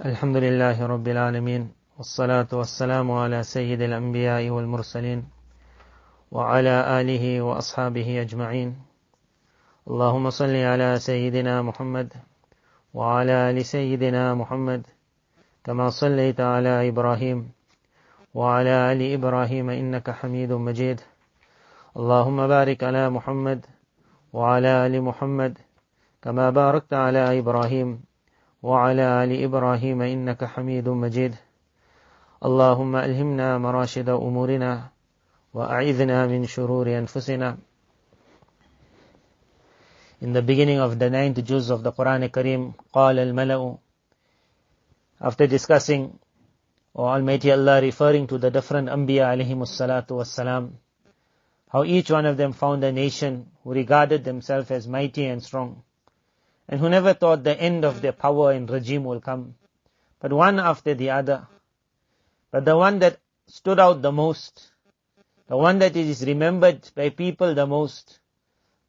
الحمد لله رب العالمين والصلاة والسلام على سيد الأنبياء والمرسلين وعلى آله وأصحابه أجمعين. اللهم صل على سيدنا محمد وعلى آل سيدنا محمد كما صليت على إبراهيم وعلى آل إبراهيم إنك حميد مجيد. اللهم بارك على محمد وعلى آل محمد كما باركت على إبراهيم وعلى آل إبراهيم إنك حميد مجيد. اللهم ألهمنا مراشد أمورنا وأعذنا من شرور أنفسنا. In the beginning of the 9th juz of the Quran Kareem, قال الملأ, after discussing Almighty Allah referring to the different Anbiya alayhimus salatu wassalam, how each one of them found a nation who regarded themselves as mighty and strong, and who never thought the end of their power and regime will come, but one after the other. But the one that stood out the most, the one that is remembered by people the most,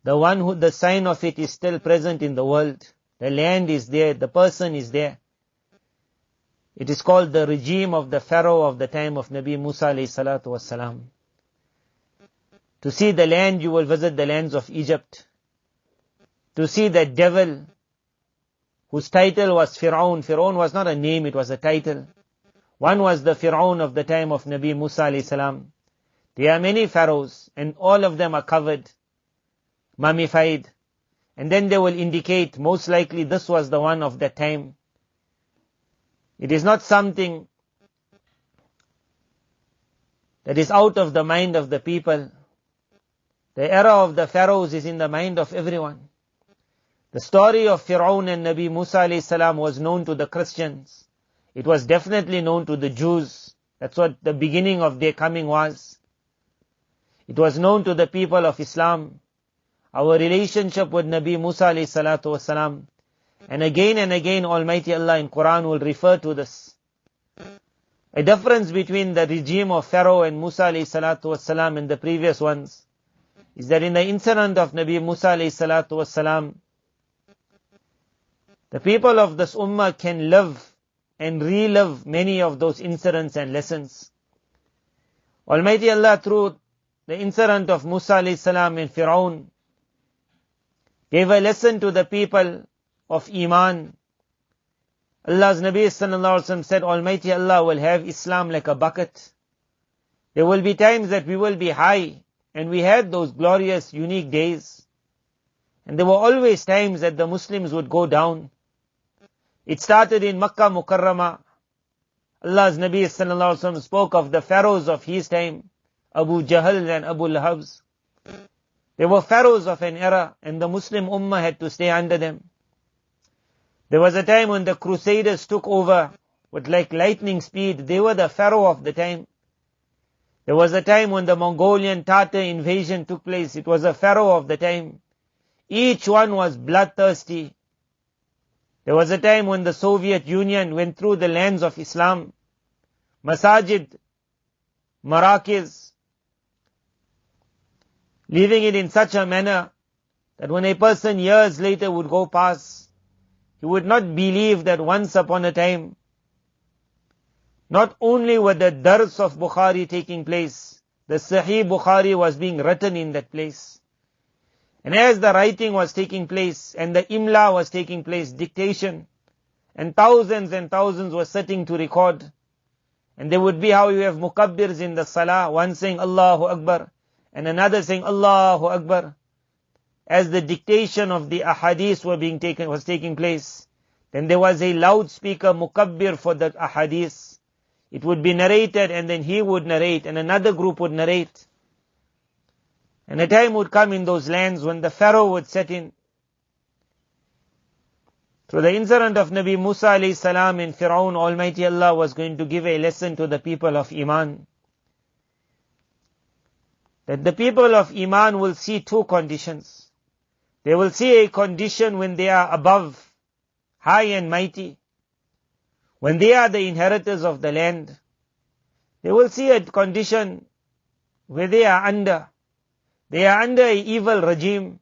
the one who the sign of it is still present in the world, the land is there, the person is there. It is called the regime of the Pharaoh of the time of Nabi Musa alayhi salatu wassalam. To see the land, you will visit the lands of Egypt. To see that devil whose title was Fir'aun. Fir'aun was not a name, it was a title. One was the Fir'aun of the time of Nabi Musa alayhi salam. There are many pharaohs and all of them are covered, mummified. And then they will indicate most likely this was the one of that time. It is not something that is out of the mind of the people. The era of the pharaohs is in the mind of everyone. The story of Fir'aun and Nabi Musa alayhi salam was known to the Christians. It was definitely known to the Jews. That's what the beginning of their coming was. It was known to the people of Islam. Our relationship with Nabi Musa alayhi salatu wasalam. And again Almighty Allah in Quran will refer to this. A difference between the regime of Pharaoh and Musa alayhi salatu wasalam and the previous ones is that in the incident of Nabi Musa alayhi salatu wasalam, the people of this ummah can live and relive many of those incidents and lessons. Almighty Allah, through the incident of Musa alayhi salam and Fir'aun, gave a lesson to the people of Iman. Allah's Nabi sallallahu alaihi wasallam said, Almighty Allah will have Islam like a bucket. There will be times that we will be high, and we had those glorious, unique days. And there were always times that the Muslims would go down. It started in Makkah Mukarramah. Allah's Nabi sallallahu alaihi wasallam spoke of the pharaohs of his time, Abu Jahl and Abu Lahabs. They were pharaohs of an era, and the Muslim ummah had to stay under them. There was a time when the Crusaders took over with like lightning speed. They were the pharaoh of the time. There was a time when the Mongolian Tatar invasion took place. It was a pharaoh of the time. Each one was bloodthirsty. There was a time when the Soviet Union went through the lands of Islam, masajid, marakiz, leaving it in such a manner that when a person years later would go past, he would not believe that once upon a time, not only were the dars of Bukhari taking place, the Sahih Bukhari was being written in that place. And as the writing was taking place and the imla was taking place, dictation, and thousands were sitting to record. And there would be how you have mukabbirs in the salah, one saying Allahu Akbar and another saying Allahu Akbar. As the dictation of the ahadith was taking place, then there was a loudspeaker mukabbir for the ahadith. It would be narrated and then he would narrate and another group would narrate. And a time would come in those lands when the Pharaoh would set in. Through the incident of Nabi Musa alayhi salam and Fir'aun, Almighty Allah was going to give a lesson to the people of Iman. That the people of Iman will see two conditions. They will see a condition when they are above, high and mighty. When they are the inheritors of the land. They will see a condition where they are under. They are under an evil regime.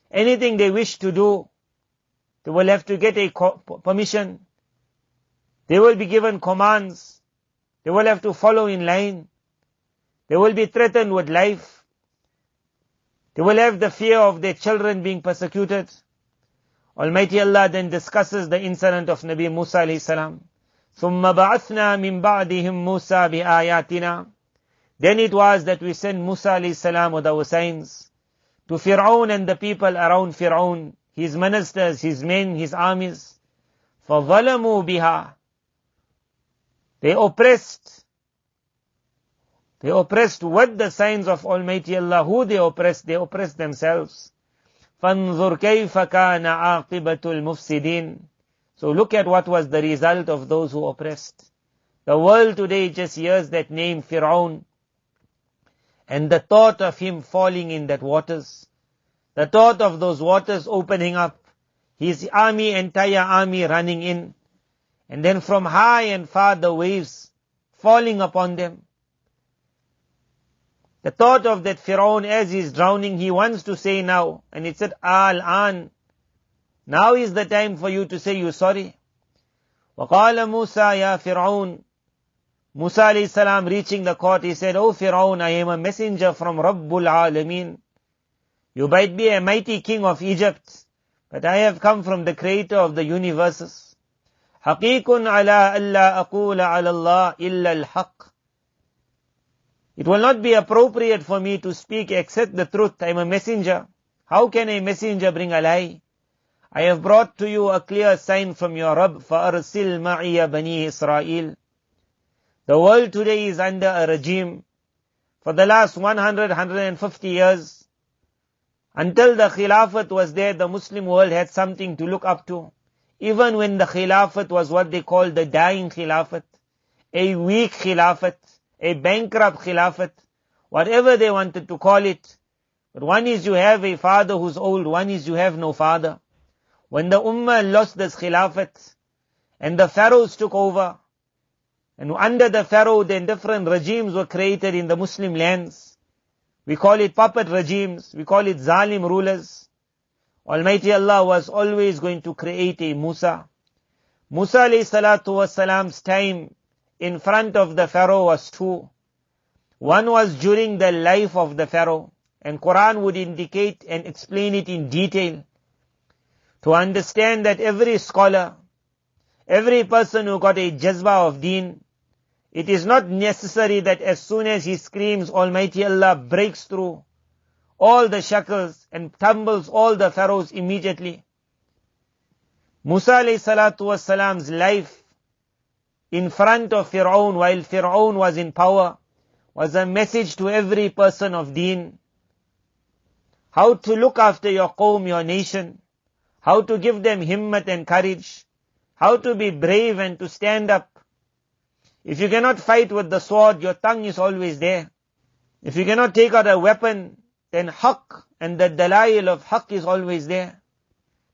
Anything they wish to do, they will have to get a permission. They will be given commands. They will have to follow in line. They will be threatened with life. They will have the fear of their children being persecuted. Almighty Allah then discusses the incident of Nabi Musa alayhi salam. ثُمَّ بَعَثْنَا مِن بَعْدِهِمْ مُوسَى بِآيَاتِنَا. Then it was that we sent Musa alayhi salam with our signs to Fir'aun and the people around Fir'aun, his ministers, his men, his armies. فَظَلَمُوا بِهَا. They oppressed with the signs of Almighty Allah. Who they oppressed? They oppressed themselves. فَانظُرْ كَيْفَ كَانَ عَاقِبَةُ الْمُفْسِدِينَ. So look at what was the result of those who oppressed. The world today just hears that name Fir'aun, and the thought of him falling in that waters, the thought of those waters opening up, his army, entire army running in, and then from high and far the waves falling upon them. The thought of that Fir'aun as he's drowning, he wants to say now, and it said, Al-an. Now is the time for you to say you're sorry. وَقَالَ مُوسَى يَا فِرْعَوْنَ. Musa alayhi salam reaching the court, he said, "O Fir'aun, I am a messenger from Rabbul Alameen. You might be a mighty king of Egypt, but I have come from the creator of the universes. حَقِيقٌ عَلَىٰ أَلَّا أَقُولَ عَلَى اللَّهِ إِلَّا الْحَقِّ. It will not be appropriate for me to speak except the truth. I am a messenger. How can a messenger bring a lie? I have brought to you a clear sign from your Rabb. فَأَرْسِلْ مَعِيَ بَنِي إِسْرَائِيلَ. The world today is under a regime. For the last 150 years, until the Khilafat was there, the Muslim world had something to look up to. Even when the Khilafat was what they call the dying Khilafat, a weak Khilafat, a bankrupt Khilafat, whatever they wanted to call it. But one is you have a father who's old, one is you have no father. When the Ummah lost this Khilafat, and the Pharaohs took over, and under the Pharaoh then different regimes were created in the Muslim lands. We call it puppet regimes, we call it Zalim rulers. Almighty Allah was always going to create a Musa. Musa alayhi salatu was salam's time in front of the Pharaoh was two. One was during the life of the Pharaoh, and Quran would indicate and explain it in detail. To understand that every scholar, every person who got a jazba of deen, it is not necessary that as soon as he screams, Almighty Allah breaks through all the shackles and tumbles all the pharaohs immediately. Musa alayhi salatu was salam's life in front of Fir'aun, while Fir'aun was in power, was a message to every person of deen. How to look after your qawm, your nation. How to give them himmat and courage. How to be brave and to stand up. If you cannot fight with the sword, your tongue is always there. If you cannot take out a weapon, then haqq and the dalail of haqq is always there.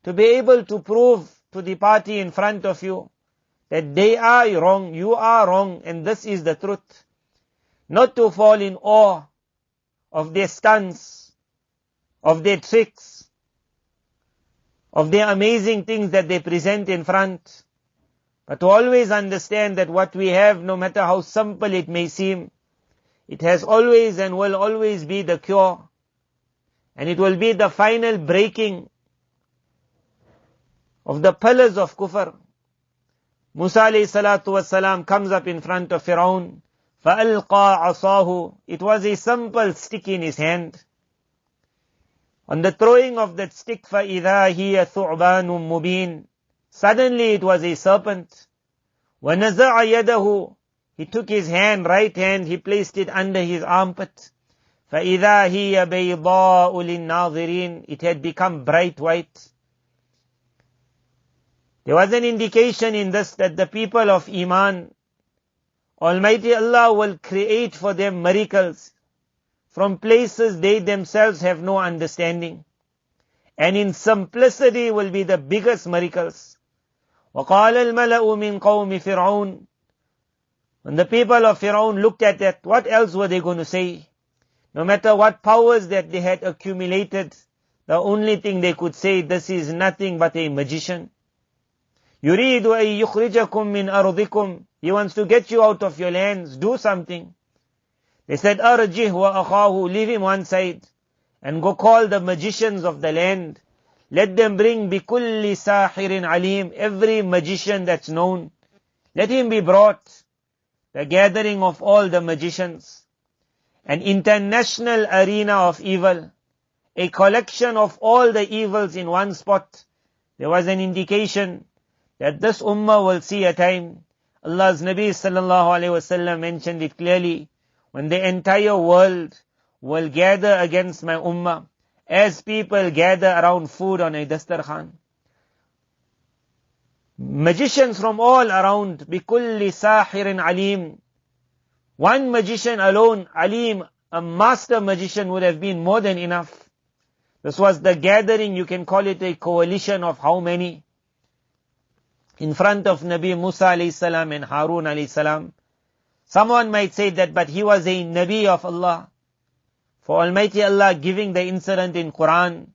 To be able to prove to the party in front of you that they are wrong, you are wrong, and this is the truth. Not to fall in awe of their stunts, of their tricks, of their amazing things that they present in front. But to always understand that what we have, no matter how simple it may seem, it has always and will always be the cure. And it will be the final breaking of the pillars of kufr. Musa alayhi salatu wassalam comes up in front of Fir'aun. فَأَلْقَى عَصَاهُ. It was a simple stick in his hand. On the throwing of that stick, فَإِذَا هِيَ ثُعْبَانٌ مُبِينٌ. Suddenly it was a serpent. وَنَزَعَ يَدَهُ. He took his hand, right hand, he placed it under his armpit. فَإِذَا هِيَ بَيْضَاءُ لِلنَّاظِرِينَ. It had become bright white. There was an indication in this that the people of Iman, Almighty Allah will create for them miracles from places they themselves have no understanding. And in simplicity will be the biggest miracles. وَقَالَ الْمَلَأُ مِنْ قَوْمِ فِرْعَوْنَ. When the people of Fir'aun looked at that, what else were they going to say? No matter what powers that they had accumulated, the only thing they could say, this is nothing but a magician. يُرِيدُ أَن يُخْرِجَكُم مِّنْ أَرْضِكُمْ. He wants to get you out of your lands. Do something. They said, أَرْجِهْ وَأَخَاهُ. Leave him one side and go call the magicians of the land. Let them bring بِكُلِّ سَاحِرٍ عَلِيمٍ. Every magician that's known. Let him be brought. The gathering of all the magicians. An international arena of evil. A collection of all the evils in one spot. There was an indication that this ummah will see a time. Allah's Nabi sallallahu alayhi wasallam mentioned it clearly. When the entire world will gather against my ummah. As people gather around food on a dastarkhan. Magicians from all around. بِكُلِّ سَاحِرٍ عَلِيمٍ. One magician alone, Alim, a master magician would have been more than enough. This was the gathering, you can call it a coalition of how many? In front of Nabi Musa alayhi salam and Harun alayhi salam. Someone might say that, but he was a Nabi of Allah. For Almighty Allah giving the incident in Quran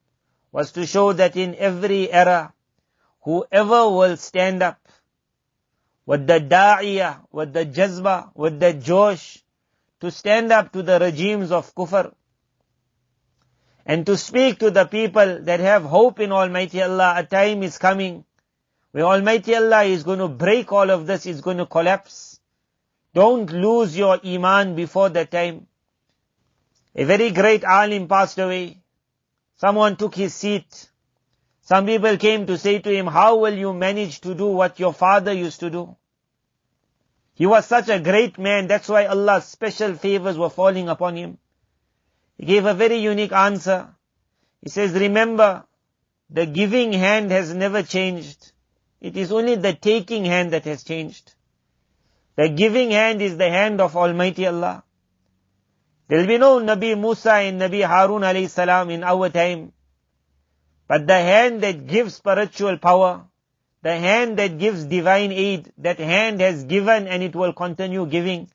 was to show that in every era, whoever will stand up with the da'iyah, with the jazba, with the josh, to stand up to the regimes of kufr, and to speak to the people that have hope in Almighty Allah, a time is coming where Almighty Allah is going to break all of this, is going to collapse. Don't lose your iman before that time. A very great alim passed away. Someone took his seat. Some people came to say to him, how will you manage to do what your father used to do? He was such a great man, that's why Allah's special favors were falling upon him. He gave a very unique answer. He says, remember, the giving hand has never changed. It is only the taking hand that has changed. The giving hand is the hand of Almighty Allah. There will be no Nabi Musa and Nabi Harun alayhi salam in our time. But the hand that gives spiritual power, the hand that gives divine aid, that hand has given and it will continue giving.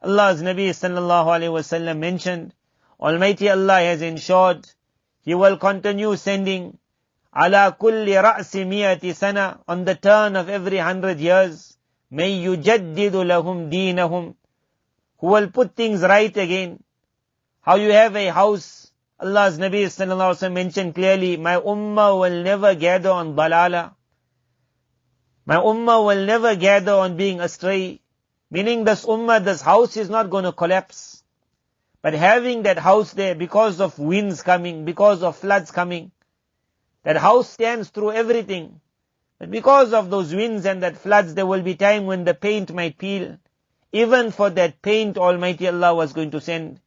Allah's Nabi sallallahu alayhi wasallam mentioned, Almighty Allah has ensured, He will continue sending, ala kulli ra'si miyati sana, on the turn of every 100 years, may yujaddidu lahum deenahum, who will put things right again. How you have a house, Allah's Nabi sallallahu alaihi wasallam mentioned clearly, my ummah will never gather on balala. My ummah will never gather on being astray. Meaning this ummah, this house is not going to collapse. But having that house there because of winds coming, because of floods coming, that house stands through everything. But because of those winds and that floods, there will be time when the paint might peel. Even for that paint, Almighty Allah was going to send.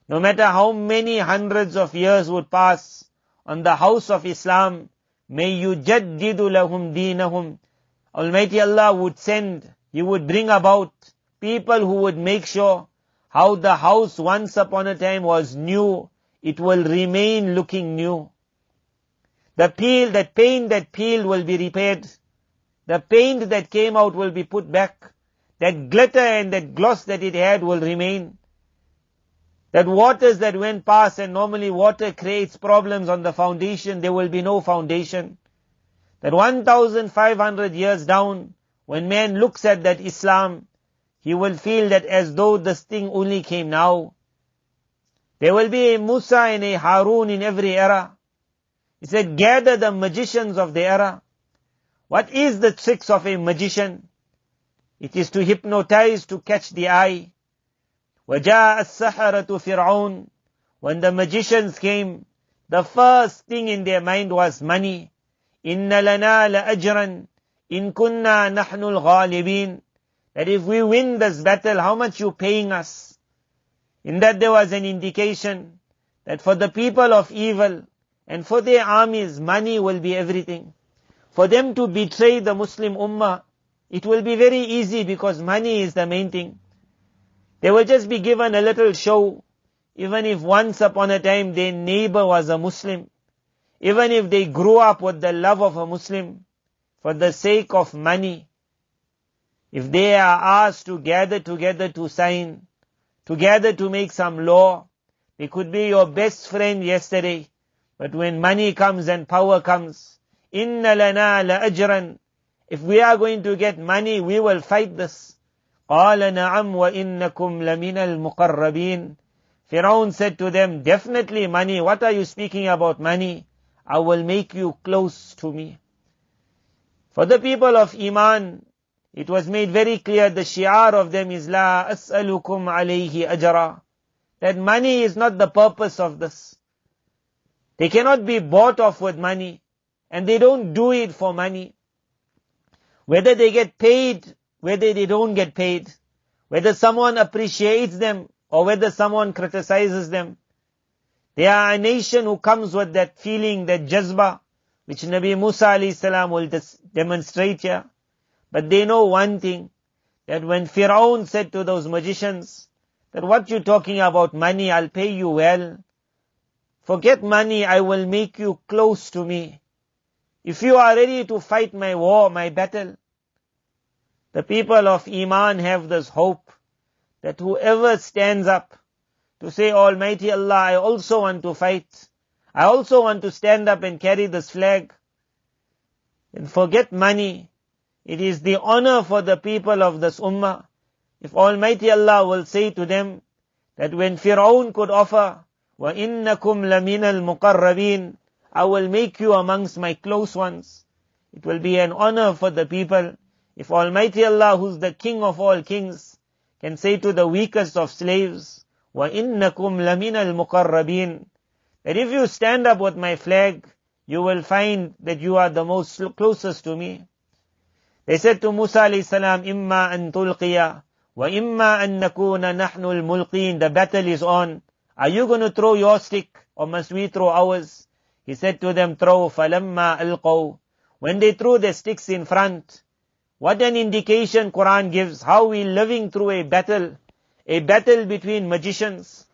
No matter how many hundreds of years would pass on the house of Islam, may yujaddidu lahum deenahum. Almighty Allah would send, He would bring about people who would make sure how the house once upon a time was new, it will remain looking new. The paint that peeled will be repaired. The paint that came out will be put back. That glitter and that gloss that it had will remain. That waters that went past, and normally water creates problems on the foundation, there will be no foundation. That 1,500 years down, when man looks at that Islam, he will feel that as though this thing only came now. There will be a Musa and a Harun in every era. He said, gather the magicians of the era. What is the tricks of a magician? It is to hypnotize, to catch the eye. وَجَاءَ السَّحَرَةُ فِرْعَوْنَ. When the magicians came, the first thing in their mind was money. إِنَّ لَنَا لَأَجْرًا إِن كُنَّا نَحْنُ الْغَالِبِينَ. That if we win this battle, how much you paying us? In that there was an indication that for the people of evil and for their armies, money will be everything. For them to betray the Muslim Ummah, it will be very easy because money is the main thing. They will just be given a little show, even if once upon a time their neighbor was a Muslim, even if they grew up with the love of a Muslim, for the sake of money. If they are asked to gather together to sign, together to make some law, they could be your best friend yesterday, but when money comes and power comes, إِنَّ لَنَا لَأَجْرًا. If we are going to get money, we will fight this. قَالَ نَعَمْ وَإِنَّكُمْ لَمِنَ الْمُقَرَّبِينَ. Firaun said to them, definitely money. What are you speaking about money? I will make you close to me. For the people of Iman, it was made very clear, the shi'ar of them is La as'alukum alayhi ajra. That money is not the purpose of this. They cannot be bought off with money. And they don't do it for money. Whether they get paid, whether they don't get paid, whether someone appreciates them or whether someone criticizes them. They are a nation who comes with that feeling, that jazba, which Nabi Musa alayhi salam will demonstrate here. But they know one thing, that when Firaun said to those magicians, that what you talking about money, I'll pay you well. Forget money, I will make you close to me. If you are ready to fight my war, my battle, the people of Iman have this hope that whoever stands up to say, Almighty Allah, I also want to fight. I also want to stand up and carry this flag. And forget money. It is the honor for the people of this ummah. If Almighty Allah will say to them that when Firaun could offer, وَإِنَّكُمْ لَمِنَ الْمُقَرَّبِينَ, I will make you amongst my close ones. It will be an honor for the people. If Almighty Allah, who's the King of all kings, can say to the weakest of slaves, وَإِنَّكُمْ لَمِنَ الْمُقَرَّبِينَ, that if you stand up with my flag, you will find that you are the most closest to me. They said to Musa alayhi salam, إِمَّا أَن تُلْقِيَ وَإِمَّا أَن نَكُونَ نَحْنُ الْمُلْقِينَ. The battle is on. Are you going to throw your stick or must we throw ours? He said to them, throw. فَلَمَّا أَلْقَوْا. When they threw their sticks in front, what an indication Quran gives, how we living through a battle between magicians.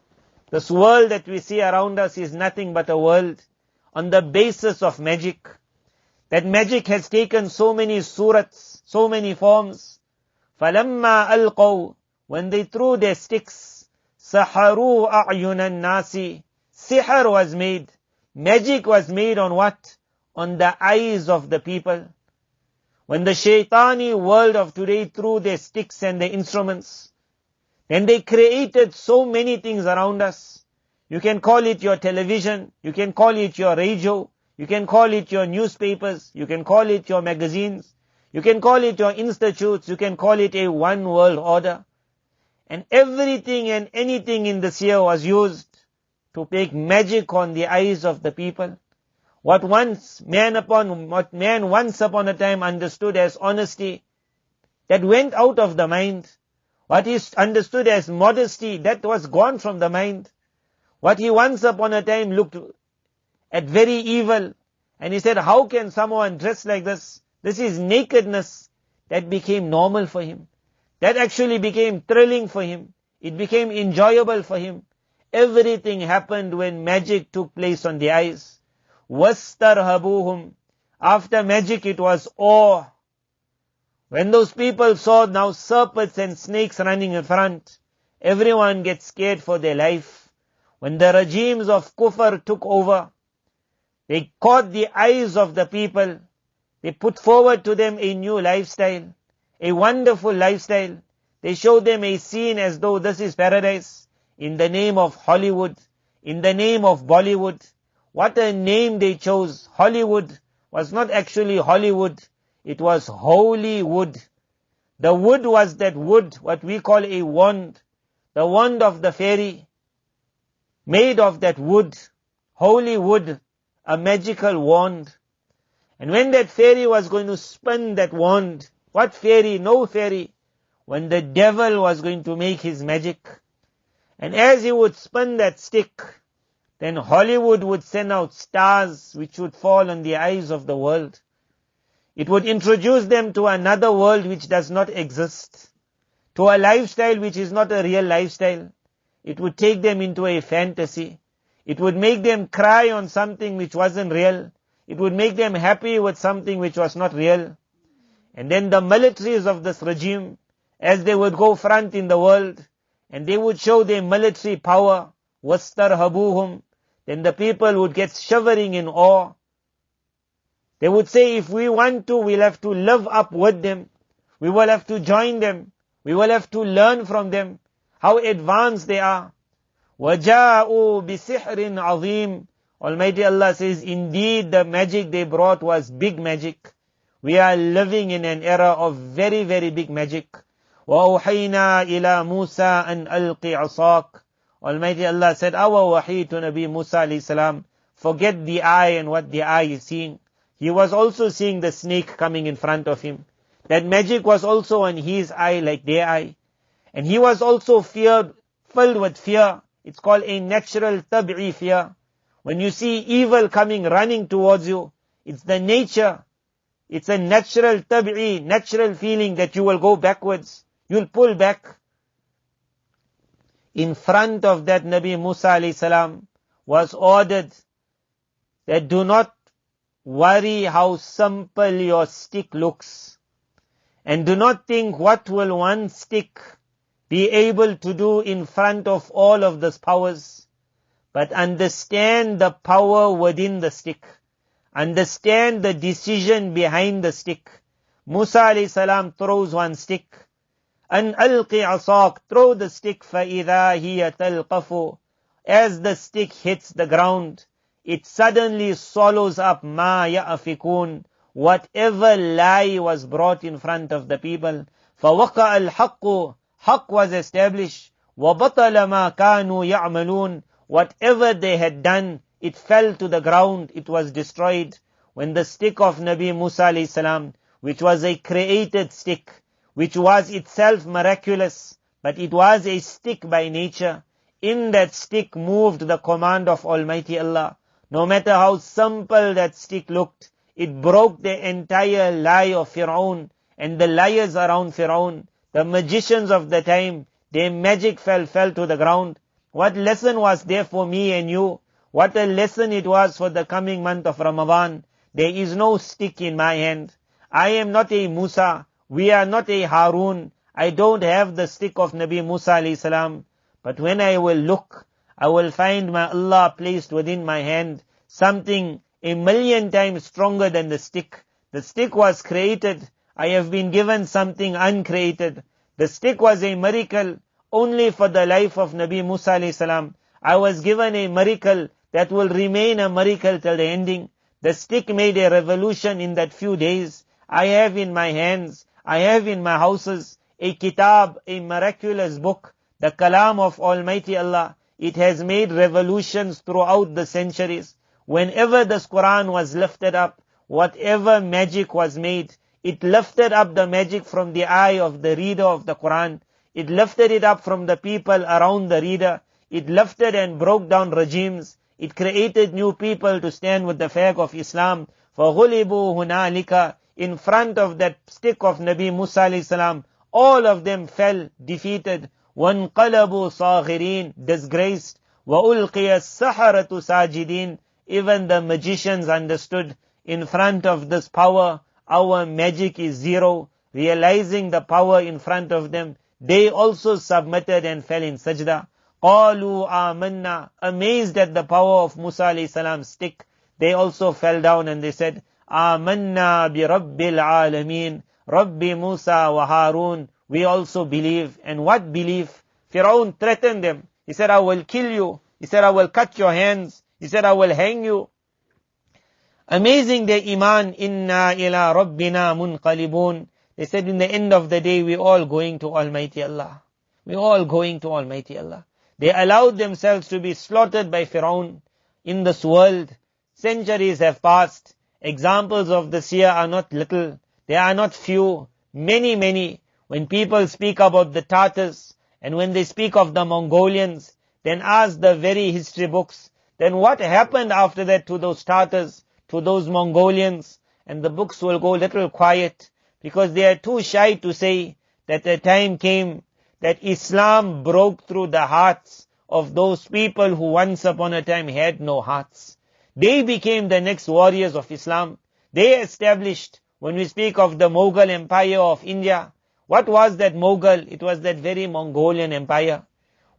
This world that we see around us is nothing but a world on the basis of magic. That magic has taken so many surats, so many forms. فَلَمَّا أَلْقَوْا. When they threw their sticks, سَحَرُوا أَعْيُنَ النَّاسِ. Sihr was made. Magic was made on what? On the eyes of the people. When the shaitani world of today threw their sticks and their instruments, then they created so many things around us. You can call it your television, you can call it your radio, you can call it your newspapers, you can call it your magazines, you can call it your institutes, you can call it a one world order. And everything and anything in this year was used to make magic on the eyes of the people. What man once upon a time understood as honesty, that went out of the mind. What he understood as modesty, that was gone from the mind. What he once upon a time looked at very evil, and he said, how can someone dress like this? This is nakedness. That became normal for him. That actually became thrilling for him. It became enjoyable for him. Everything happened when magic took place on the eyes. وَاسْتَرْهَبُوهُمْ. After magic it was awe. When those people saw now serpents and snakes running in front, everyone gets scared for their life. When the regimes of kufr took over, they caught the eyes of the people. They put forward to them a new lifestyle, a wonderful lifestyle. They showed them a scene as though this is paradise, in the name of Hollywood, in the name of Bollywood. What a name they chose. Hollywood was not actually Hollywood. It was holy wood. The wood was that wood, what we call a wand. The wand of the fairy. Made of that wood. Holy wood. A magical wand. And when that fairy was going to spin that wand, what fairy? No fairy. When the devil was going to make his magic. And as he would spin that stick, then Hollywood would send out stars which would fall on the eyes of the world. It would introduce them to another world which does not exist, to a lifestyle which is not a real lifestyle. It would take them into a fantasy. It would make them cry on something which wasn't real. It would make them happy with something which was not real. And then the militaries of this regime, as they would go front in the world, and they would show their military power, وَاسْتَرْهَبُوهُمْ, then the people would get shivering in awe. They would say, if we want to, we'll have to live up with them. We will have to join them. We will have to learn from them how advanced they are. وَجَاءُوا بِسِحْرٍ عَظِيمٍ. Almighty Allah says, indeed the magic they brought was big magic. We are living in an era of very, very big magic. وَأَوْحَيْنَا إِلَى مُوسَىٰ أَنْ أَلْقِ عَصَاكَ. Almighty Allah said, our wahi to Nabi Musa alayhi salam, forget the eye and what the eye is seeing. He was also seeing the snake coming in front of him. That magic was also on his eye like their eye. And he was also filled with fear. It's called a natural tab'i fear. When you see evil coming, running towards you, it's the nature. It's a natural tab'i, natural feeling that you will go backwards. You'll pull back. In front of that, Nabi Musa alayhi salam was ordered that do not worry how simple your stick looks. And do not think what will one stick be able to do in front of all of these powers. But understand the power within the stick. Understand the decision behind the stick. Musa alayhi salam throws one stick. An alqi asak, throw the stick, فَإِذَا هِيَ تَلْقَفُ. As the stick hits the ground, it suddenly swallows up ma ya'afikun, whatever lie was brought in front of the people. فَوَقَعَ الْحَقُّ, haqq was established. وَبَطَلَ مَا كَانُوا يَعْمَلُونَ, whatever they had done, it fell to the ground, it was destroyed. When the stick of Nabi Musa alayhi salam, which was a created stick, which was itself miraculous, but it was a stick by nature, in that stick moved the command of Almighty Allah. No matter how simple that stick looked, it broke the entire lie of Fir'aun and the liars around Fir'aun. The magicians of the time, their magic fell to the ground. What lesson was there for me and you? What a lesson it was for the coming month of Ramadan. There is no stick in my hand. I am not a Musa. We are not a Harun. I don't have the stick of Nabi Musa alayhi salam. But when I will look, I will find my Allah placed within my hand something 1,000,000 times stronger than the stick. The stick was created. I have been given something uncreated. The stick was a miracle only for the life of Nabi Musa alayhi salam. I was given a miracle that will remain a miracle till the ending. The stick made a revolution in that few days. I have in my hands, I have in my houses a kitab, a miraculous book, the kalam of Almighty Allah. It has made revolutions throughout the centuries. Whenever this Quran was lifted up, whatever magic was made, it lifted up the magic from the eye of the reader of the Quran. It lifted it up from the people around the reader. It lifted and broke down regimes. It created new people to stand with the flag of Islam. فَغُلِبُوا هُنَالِكَ, in front of that stick of Nabi Musa alayhi salam, all of them fell defeated. وَانْقَلَبُوا صَاغِرِينَ, disgraced. وَأُلْقِيَ السَّحَرَةُ سَاجِدِينَ, even the magicians understood, in front of this power, our magic is zero. Realizing the power in front of them, they also submitted and fell in sajda. قَالُوا آمَنَّا, amazed at the power of Musa alayhi salam's stick, they also fell down and they said, آمَنَّا بِرَبِّ الْعَالَمِينَ, Rabbi Musa wa Harun, we also believe. And what belief? Fir'aun threatened them. He said, I will kill you. He said, I will cut your hands. He said, I will hang you. Amazing their iman. Inna ila rabbina munqalibun. They said, in the end of the day, we all going to Almighty Allah. We all going to Almighty Allah. They allowed themselves to be slaughtered by Fir'aun in this world. Centuries have passed. Examples of this here are not little. They are not few. Many, many. When people speak about the Tatars, and when they speak of the Mongolians, then ask the very history books, then what happened after that to those Tatars, to those Mongolians? And the books will go little quiet, because they are too shy to say that the time came that Islam broke through the hearts of those people who once upon a time had no hearts. They became the next warriors of Islam. They established, when we speak of the Mughal Empire of India, what was that Mughal? It was that very Mongolian Empire.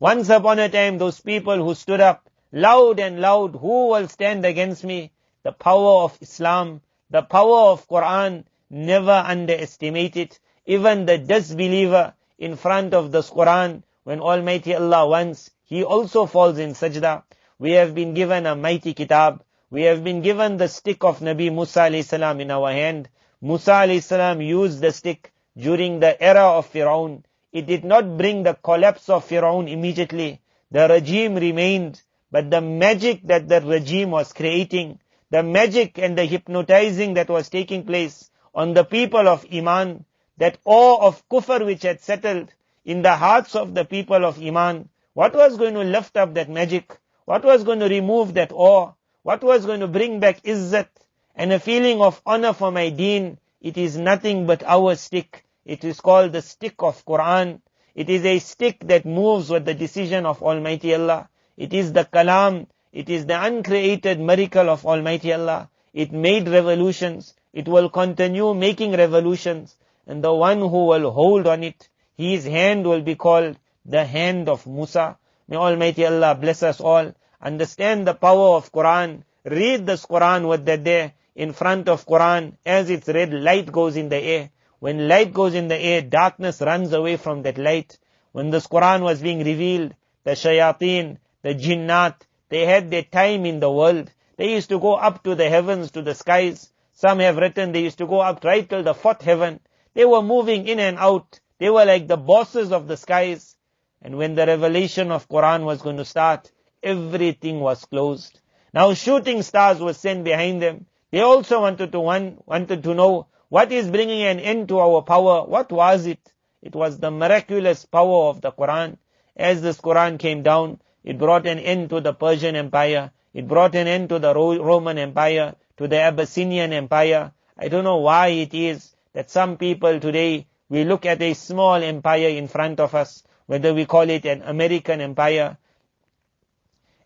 Once upon a time, those people who stood up loud and loud, who will stand against me? The power of Islam The power of Quran, never underestimate it. Even the disbeliever in front of this Quran, when Almighty Allah wants, he also falls in sajda. We have been given a mighty kitab. We have been given the stick of Nabi Musa alayhi salam in our hand. Musa alayhi salam used the stick during the era of Fir'aun. It did not bring the collapse of Fir'aun immediately. The regime remained, but the magic that the regime was creating, the magic and the hypnotizing that was taking place on the people of Iman, that awe of kufr which had settled in the hearts of the people of Iman, what was going to lift up that magic? What was going to remove that awe? What was going to bring back izzat and a feeling of honor for my deen? It is nothing but our stick. It is called the stick of Quran. It is a stick that moves with the decision of Almighty Allah. It is the kalam. It is the uncreated miracle of Almighty Allah. It made revolutions. It will continue making revolutions. And the one who will hold on it, his hand will be called the hand of Musa. May Almighty Allah bless us all. Understand the power of Quran. Read this Quran with that there in front of Quran. As it's read, light goes in the air. When light goes in the air, darkness runs away from that light. When this Quran was being revealed, the shayateen, the jinnat, they had their time in the world. They used to go up to the heavens, to the skies. Some have written they used to go up right till the fourth heaven. They were moving in and out. They were like the bosses of the skies. And when the revelation of Quran was going to start, everything was closed. Now shooting stars were sent behind them. They also wanted to know what is bringing an end to our power. What was it? It was the miraculous power of the Quran. As this Quran came down, it brought an end to the Persian Empire. It brought an end to the Roman Empire, to the Abyssinian Empire. I don't know why it is that some people today, we look at a small empire in front of us, whether we call it an American empire,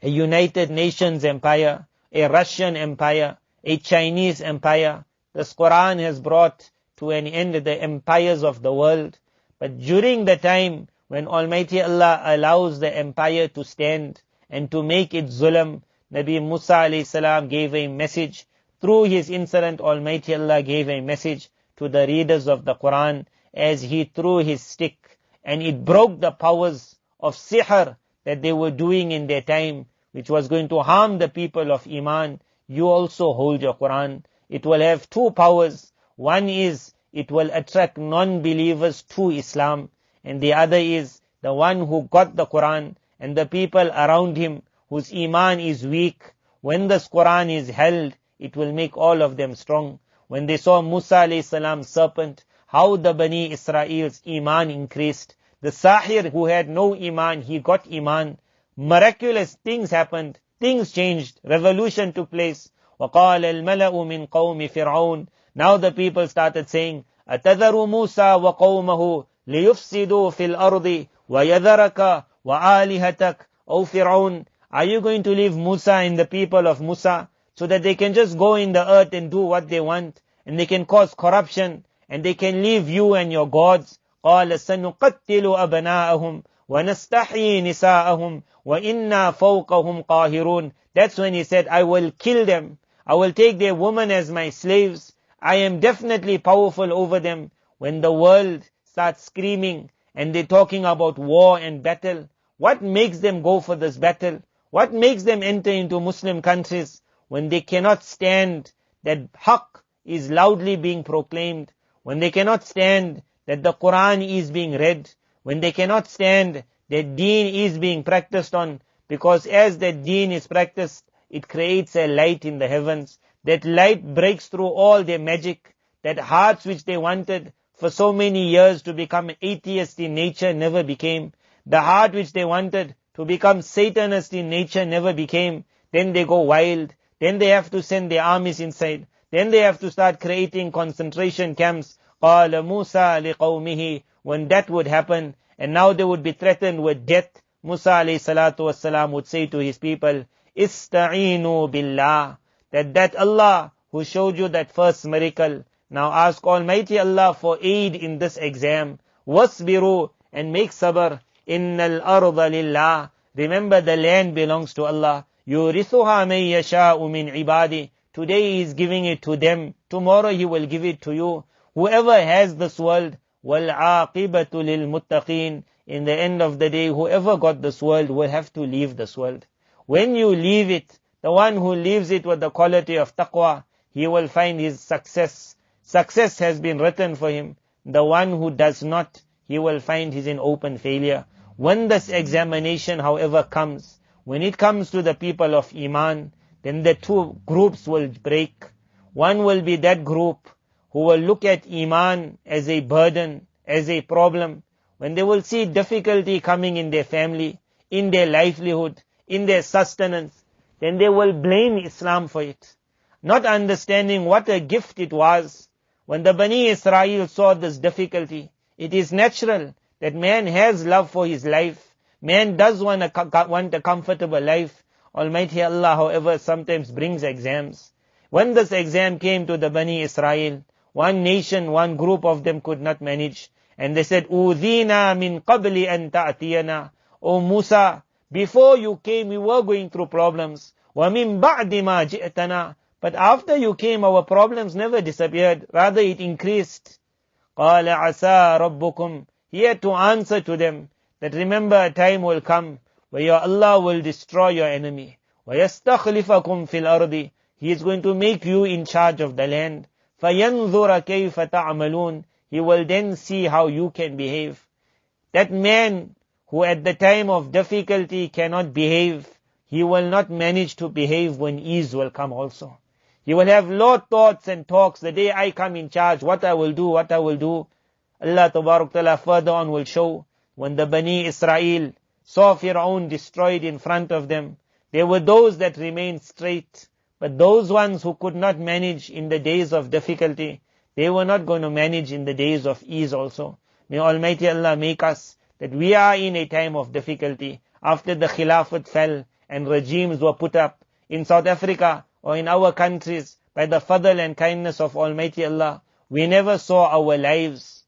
a United Nations empire, a Russian empire, a Chinese empire. This Quran has brought to an end the empires of the world. But during the time when Almighty Allah allows the empire to stand and to make it zulm, Nabi Musa alayhi salam gave a message. Through his incident, Almighty Allah gave a message to the readers of the Quran as he threw his stick, and it broke the powers of sihr that they were doing in their time, which was going to harm the people of Iman. You also hold your Quran. It will have two powers. One is, it will attract non-believers to Islam. And the other is, the one who got the Quran and the people around him whose Iman is weak, when this Quran is held, it will make all of them strong. When they saw Musa alayhi salam's serpent, how the Bani Israel's Iman increased. The Sahir who had no Iman, he got Iman. Miraculous things happened. Things changed. Revolution took place. وَقَالَ الْمَلَأُ مِنْ قَوْمِ فِرْعَوْنَ. Now the people started saying, أَتَذَرُ مُوسَى وَقَوْمَهُ لِيُفْسِدُوا فِي الْأَرْضِ وَيَذَرَكَ وَآلِهَتَكَ. O Fir'aun, are you going to leave Musa and the people of Musa so that they can just go in the earth and do what they want, and they can cause corruption, and they can leave you and your gods? قَالَ سَنُقَتِّلُ أَبْنَاءَهُمْ وَنَسْتَحْيِي نِسَاءَهُمْ وَإِنَّا فَوْقَهُمْ قَاهِرُونَ. That's when he said, I will kill them. I will take their women as my slaves. I am definitely powerful over them. When the world starts screaming and they're talking about war and battle, what makes them go for this battle? What makes them enter into Muslim countries when they cannot stand that haqq is loudly being proclaimed, when they cannot stand that the Quran is being read, when they cannot stand that deen is being practiced on? Because as that deen is practiced, it creates a light in the heavens. That light breaks through all their magic. That hearts which they wanted for so many years to become atheist in nature never became. The heart which they wanted to become Satanist in nature never became. Then they go wild. Then they have to send their armies inside. Then they have to start creating concentration camps. قَالَ مُوسَى لِقَوْمِهِ. When that would happen, and now they would be threatened with death, Musa alayhi salatu wassalam would say to his people, Ista'inu billah. That Allah who showed you that first miracle, now ask Almighty Allah for aid in this exam. Wasbiru, and make sabr. Innal arda lillah. Remember, the land belongs to Allah. Yurithuha man yasha'u min ibadi. Today He is giving it to them. Tomorrow He will give it to you. Whoever has this world, وَالْعَاقِبَةُ لِلْمُتَّقِينَ. In the end of the day, whoever got this world will have to leave this world. When you leave it, the one who leaves it with the quality of taqwa, he will find his success. Success has been written for him. The one who does not, he will find he's in open failure. When this examination, however, comes, when it comes to the people of Iman, then the two groups will break. One will be that group who will look at Iman as a burden, as a problem. When they will see difficulty coming in their family, in their livelihood, in their sustenance, then they will blame Islam for it. Not understanding what a gift it was. When the Bani Israel saw this difficulty, it is natural that man has love for his life. Man does want a comfortable life. Almighty Allah, however, sometimes brings exams. When this exam came to the Bani Israel, one nation, one group of them could not manage. And they said, "Udhina min qabli an ta'tiyana." O Musa, before you came, we were going through problems. وَمِن بَعْدِ مَا جِئْتَنَا. But after you came, our problems never disappeared. Rather, it increased. قَالَ عَسَىٰ رَبُّكُمْ. He had to answer to them that remember a time will come where your Allah will destroy your enemy. وَيَسْتَخْلِفَكُمْ فِي الْأَرْضِ. He is going to make you in charge of the land. فَيَنْظُرَ كَيْفَ تَعْمَلُونَ. He will then see how you can behave. That man who at the time of difficulty cannot behave, he will not manage to behave when ease will come also. He will have low thoughts and talks. The day I come in charge, what I will do. Allah Tabarak Ta'ala further on will show, when the Bani Israel saw Fir'aun destroyed in front of them, there were those that remained straight. But those ones who could not manage in the days of difficulty, they were not going to manage in the days of ease also. May Almighty Allah make us that we are in a time of difficulty. After the Khilafat fell and regimes were put up in South Africa or in our countries, by the fadl and kindness of Almighty Allah, we never saw our lives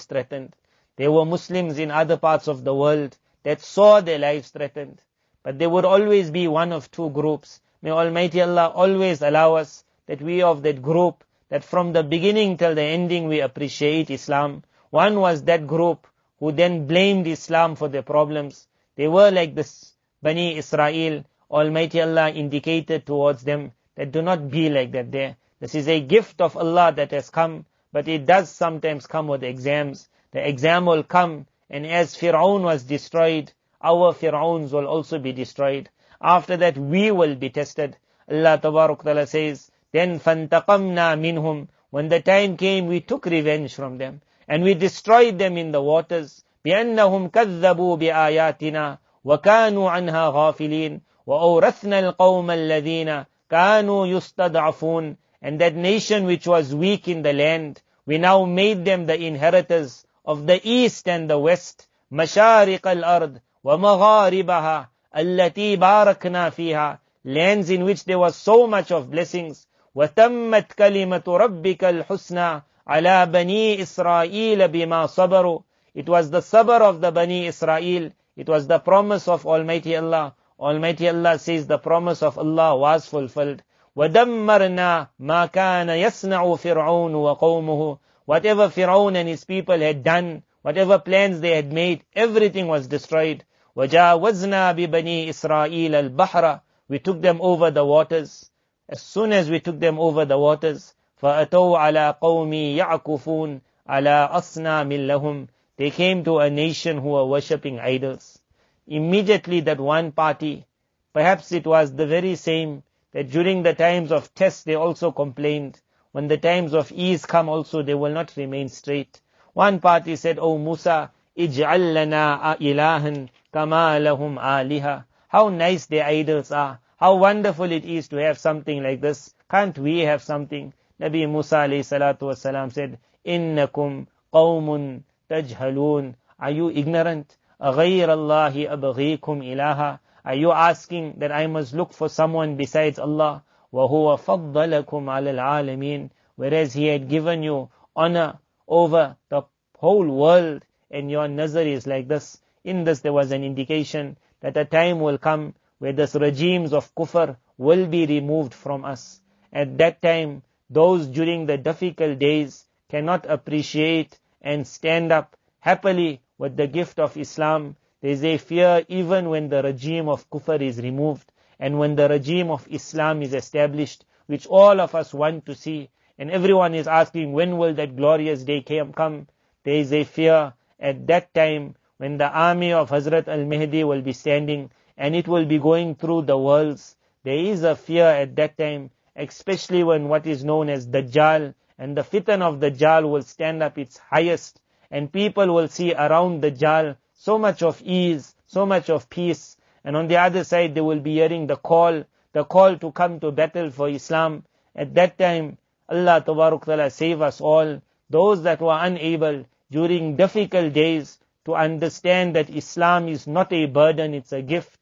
threatened. There were Muslims in other parts of the world that saw their lives threatened. But there would always be one of two groups. May Almighty Allah always allow us that we of that group, that from the beginning till the ending we appreciate Islam. One was that group who then blamed Islam for their problems. They were like this Bani Israel. Almighty Allah indicated towards them that do not be like that there. This is a gift of Allah that has come, but it does sometimes come with exams. The exam will come, and as Fir'aun was destroyed, our Fir'auns will also be destroyed. After that we will be tested. Allah Tabarak Ta'ala says, then فَانْتَقَمْنَا مِنْهُمْ. When the time came, we took revenge from them. And we destroyed them in the waters. بِأَنَّهُمْ كَذَّبُوا بِآيَاتِنَا وَكَانُوا عَنْهَا غَافِلِينَ وَأَوْرَثْنَا الْقَوْمَ الَّذِينَ كَانُوا يُسْتَضْعَفُونَ. And that nation which was weak in the land, we now made them the inheritors of the east and the west. مَشَارِقَ الْأَرْضِ وَمَغَارِبَهَا الَّتِي بَارَكْنَا فِيهَا. Lands in which there was so much of blessings. وَتَمَّتْ كَلِمَةُ رَبِّكَ الْحُسْنَى عَلَى بَنِي إِسْرَائِيلَ بِمَا صَبَرُوا. It was the sabr of the Bani Israel. It was the promise of Almighty Allah. Almighty Allah says the promise of Allah was fulfilled. وَدَمَّرْنَا مَا كَانَ يَصْنَعُ فِرْعَوْنُ وَقَوْمُهُ. Whatever Fir'aun and his people had done, whatever plans they had made, everything was destroyed. وَجَاوَزْنَا بِبَنِي إِسْرَائِيلَ الْبَحْرَ. We took them over the waters. As soon as we took them over the waters, فَأَتَوْا عَلَىٰ قَوْمِ يَعْكُفُونَ عَلَىٰ أَصْنَامٍ لَهُمْ. They came to a nation who were worshipping idols. Immediately that one party, perhaps it was the very same, that during the times of test they also complained. When the times of ease come also, they will not remain straight. One party said, "O Musa, اجعل لنا إلها كما لهم آلهة." How nice their idols are. How wonderful it is to have something like this. Can't we have something? Nabi Musa alayhi salatu wasalam said, "Innakum qawmun tajhalun." Are you ignorant? أَغَيْرَ اللَّهِ أَبْغِيكُمْ إِلَهًا. Are you asking that I must look for someone besides Allah? وَهُوَ فَضَّلَكُمْ عَلَى الْعَالَمِينَ. Whereas He had given you honor over the whole world, and your nazar is like this. In this there was an indication that a time will come where the regimes of kufr will be removed from us. At that time, those during the difficult days cannot appreciate and stand up happily with the gift of Islam. There is a fear even when the regime of kufr is removed and when the regime of Islam is established, which all of us want to see. And everyone is asking, when will that glorious day come? There is a fear at that time when the army of Hazrat al-Mahdi will be standing and it will be going through the worlds. There is a fear at that time, especially when what is known as Dajjal and the fitan of Dajjal will stand up its highest, and people will see around Dajjal so much of ease, so much of peace. And on the other side, they will be hearing the call to come to battle for Islam. At that time, Allah Tabaruk Ta'ala save us all, those that were unable during difficult days to understand that Islam is not a burden, it's a gift.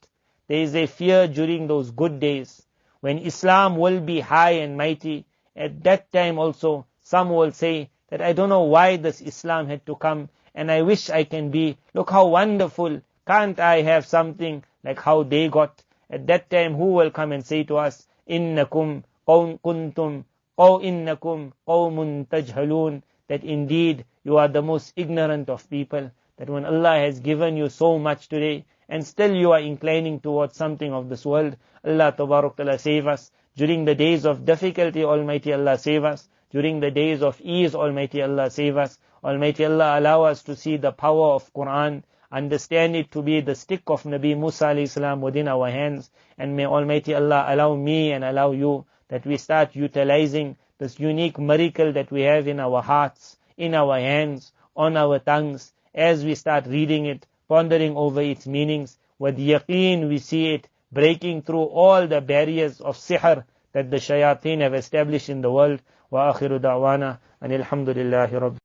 There is a fear during those good days, when Islam will be high and mighty. At that time also, some will say that I don't know why this Islam had to come, and I wish I can be. Look how wonderful. Can't I have something like how they got? At that time, who will come and say to us, innakum qawmun tajhalun, that indeed you are the most ignorant of people, that when Allah has given you so much today, and still you are inclining towards something of this world. Allah Tabaruk Ta'ala save us. During the days of difficulty, Almighty Allah save us. During the days of ease, Almighty Allah save us. Almighty Allah allow us to see the power of Quran, understand it to be the stick of Nabi Musa alayhi salam within our hands, and may Almighty Allah allow me and allow you that we start utilizing this unique miracle that we have in our hearts, in our hands, on our tongues, as we start reading it, pondering over its meanings. With yaqeen we see it breaking through all the barriers of sihr that the shayateen have established in the world. Wa akhiru da'wana anil hamdulillahi rabbil